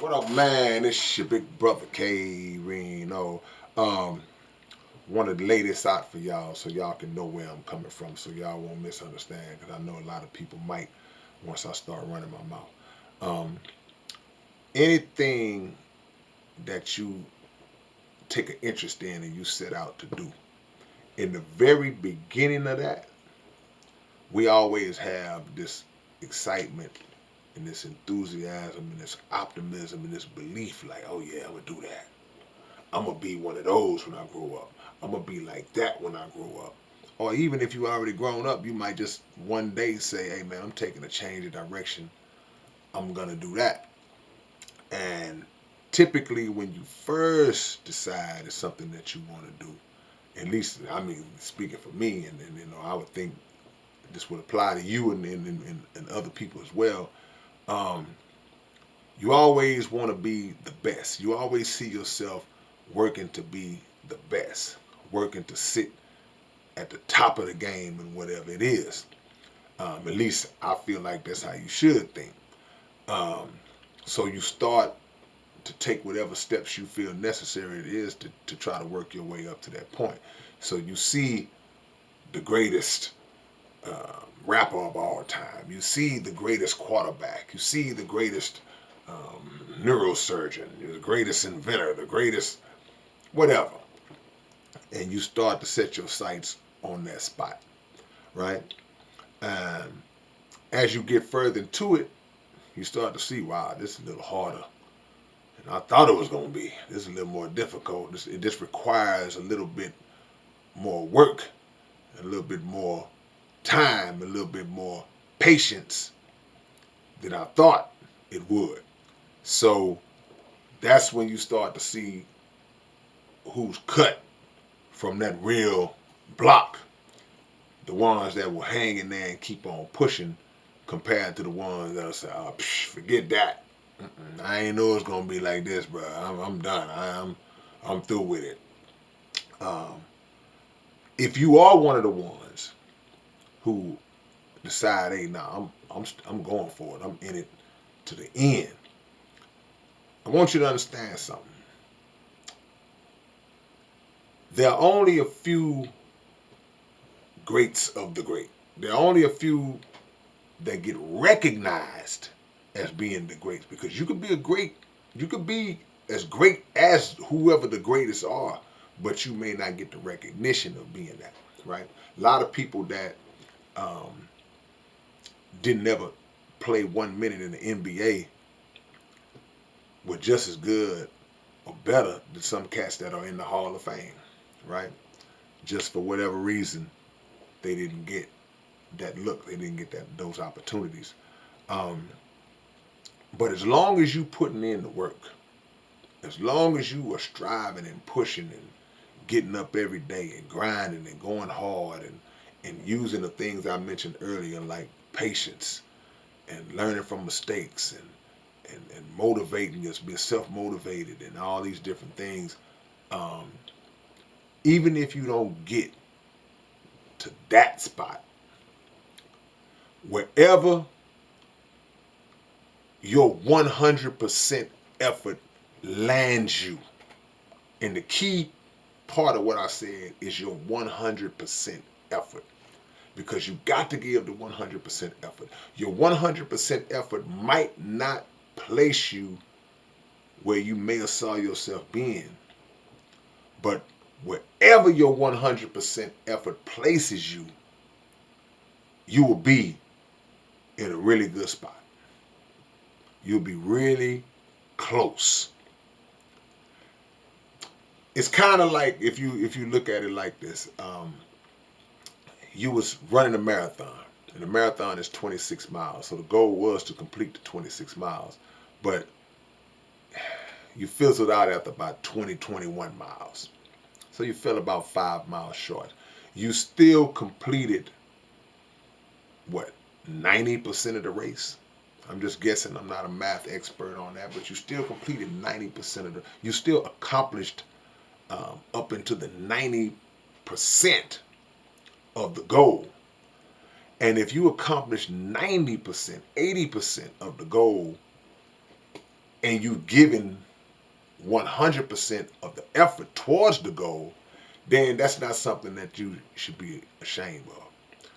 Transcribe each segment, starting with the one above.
What up, man? It's your big brother K-Rino. Um, one of the latest out for y'all so y'all can know where I'm coming from so y'all won't misunderstand because I know a lot of people might once I start running my mouth. Um, anything that you take an interest in and you set out to do, in the very beginning of that, we always have this excitement and this enthusiasm and this optimism and this belief like, oh yeah, I'm going to do that. I'm going to be one of those when I grow up. I'm going to be like that when I grow up. Or even if you already grown up, you might just one day say, hey man, I'm taking a change of direction. I'm going to do that. And typically when you first decide it's something that you want to do, at least, I mean, speaking for me, and I would think this would apply to you and other people as well. Um, you always want to be the best. You always see yourself working to be the best, working to sit at the top of the game and whatever it is. At least I feel like that's how you should think. Um, so you start to take whatever steps you feel necessary it is to try to work your way up to that point. So you see the greatest rapper of all time. You see the greatest quarterback. You see the greatest neurosurgeon, the greatest inventor, the greatest whatever. And you start to set your sights on that spot, right? Um, as you get further into it, you start to see, wow, this is a little harder than I thought it was going to be. This is a little more difficult. This requires a little bit more work, a little bit more time, a little bit more patience than I thought it would. So that's when you start to see who's cut from that real block. The ones that will hang in there and keep on pushing compared to the ones that'll say, oh, forget that. I ain't know it's going to be like this, bro. I'm done. I'm through with it. Um, if you are one of the ones who decide, hey, nah, I'm going for it. I'm in it to the end. I want you to understand something. There are only a few greats of the great. There are only a few that get recognized as being the greats because you could be as great as whoever the greatest are, but you may not get the recognition of being that, right? A lot of people that um, didn't ever play 1 minute in the NBA were just as good or better than some cats that are in the Hall of Fame, right? Just for whatever reason, they didn't get that look. They didn't get those opportunities. Um, but as long as you putting in the work, as long as you are striving and pushing and getting up every day and grinding and going hard and using the things I mentioned earlier like patience and learning from mistakes and motivating us, being self-motivated and all these different things, um, even if you don't get to that spot, wherever your 100% effort lands you, and the key part of what I said is your 100% effort because you got to give the 100% effort. Your 100% effort might not place you where you may have saw yourself being, but wherever your 100% effort places you, you will be in a really good spot. You'll be really close. It's kind of like if you look at it like this, you was running a marathon, and the marathon is 26 miles. So the goal was to complete the 26 miles, but you fizzled out after about 21 miles. So you fell about 5 miles short. You still completed what, 90% of the race? I'm just guessing. I'm not a math expert on that, but you still completed 90% of you still accomplished up into the 90% of the goal. And if you accomplish 90%, 80% of the goal and you've given 100% of the effort towards the goal, then that's not something that you should be ashamed of.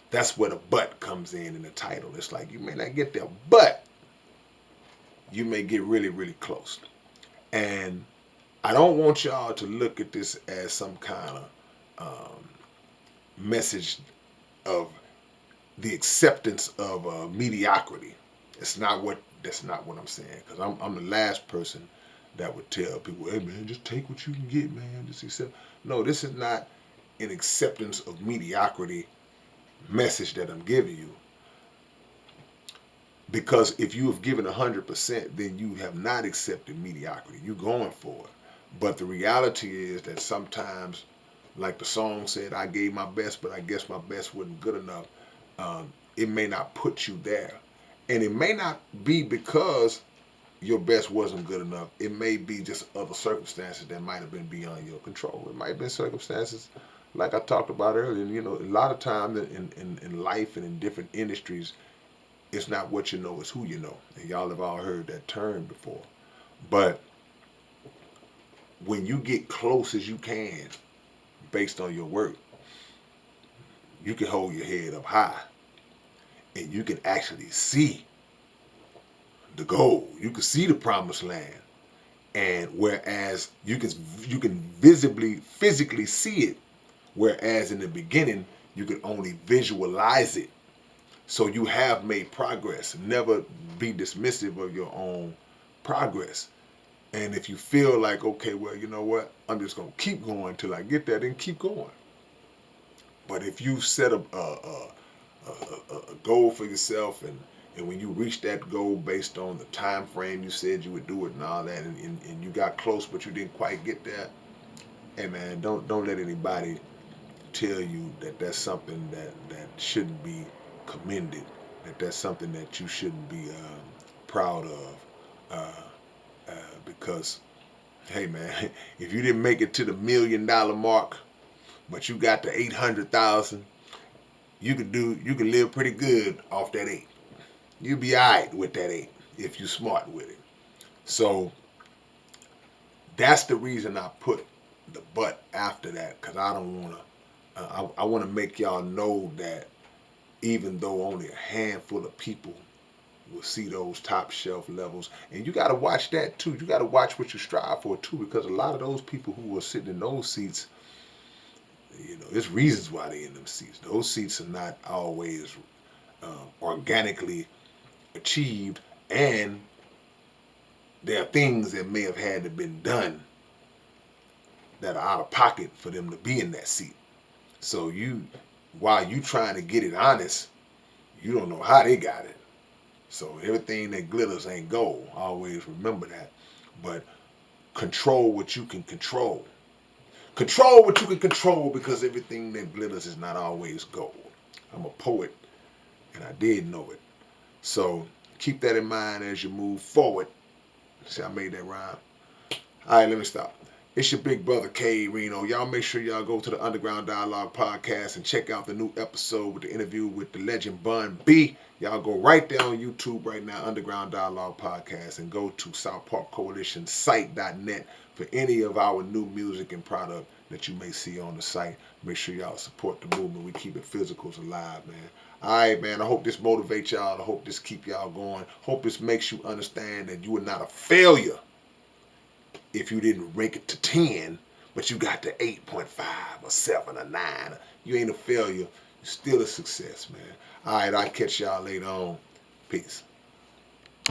That's where the but comes in the title. It's like you may not get there, but you may get really, really close. And I don't want y'all to look at this as some kind of message of the acceptance of mediocrity. That's not what I'm saying. Because I'm the last person that would tell people, hey man, just take what you can get, man. Just accept. No, this is not an acceptance of mediocrity message that I'm giving you. Because if you have given 100%, then you have not accepted mediocrity. You're going for it. But the reality is that sometimes, like the song said, I gave my best, but I guess my best wasn't good enough. It may not put you there. And it may not be because your best wasn't good enough. It may be just other circumstances that might have been beyond your control. It might have been circumstances like I talked about earlier. You know, a lot of times in life and in different industries, it's not what you know, it's who you know. And y'all have all heard that term before. But when you get close as you can based on your work, you can hold your head up high and you can actually see the goal. You can see the promised land. And whereas you can visibly, physically see it, whereas in the beginning you could only visualize it. So you have made progress. Never be dismissive of your own progress. And if you feel like, okay, well, you know what, I'm just going to keep going till I get there, then keep going. But if you set a goal for yourself, and when you reach that goal based on the time frame you said you would do it and all that, and you got close but you didn't quite get there, hey man, don't let anybody tell you that that's something that shouldn't be commended, that that's something that you shouldn't be proud of, because hey man, if you didn't make it to the $1 million mark, but you got the 800,000, you can live pretty good off that 8. You'll be alright with that 8 if you're smart with it. So that's the reason I put the but after that, because I don't want to. I want to make y'all know that even though only a handful of people will see those top shelf levels, and you got to watch that too. You got to watch what you strive for too, because a lot of those people who are sitting in those seats, you know, there's reasons why they're in them seats. Those seats are not always organically achieved, and there are things that may have had to been done that are out of pocket for them to be in that seat. So while you trying to get it honest, you don't know how they got it. So everything that glitters ain't gold. Always remember that. But control what you can control. Control what you can control, because everything that glitters is not always gold. I'm a poet, and I did know it. So keep that in mind as you move forward. See, I made that rhyme. All right, let me stop. It's your big brother K-Rino. Y'all make sure y'all go to the Underground Dialogue podcast and check out the new episode with the interview with the legend Bun B. Y'all go right there on YouTube right now, Underground Dialogue podcast, and go to South Park Coalition site.net for any of our new music and product that you may see on the site. Make sure y'all support the movement. We keep it physicals alive, man. All right, man. I hope this motivates y'all. I hope this keep y'all going. Hope this makes you understand that you are not a failure if you didn't rank it to 10, but you got to 8.5 or 7 or 9. You ain't a failure. You're still a success, man. All right, I'll catch y'all later on. Peace.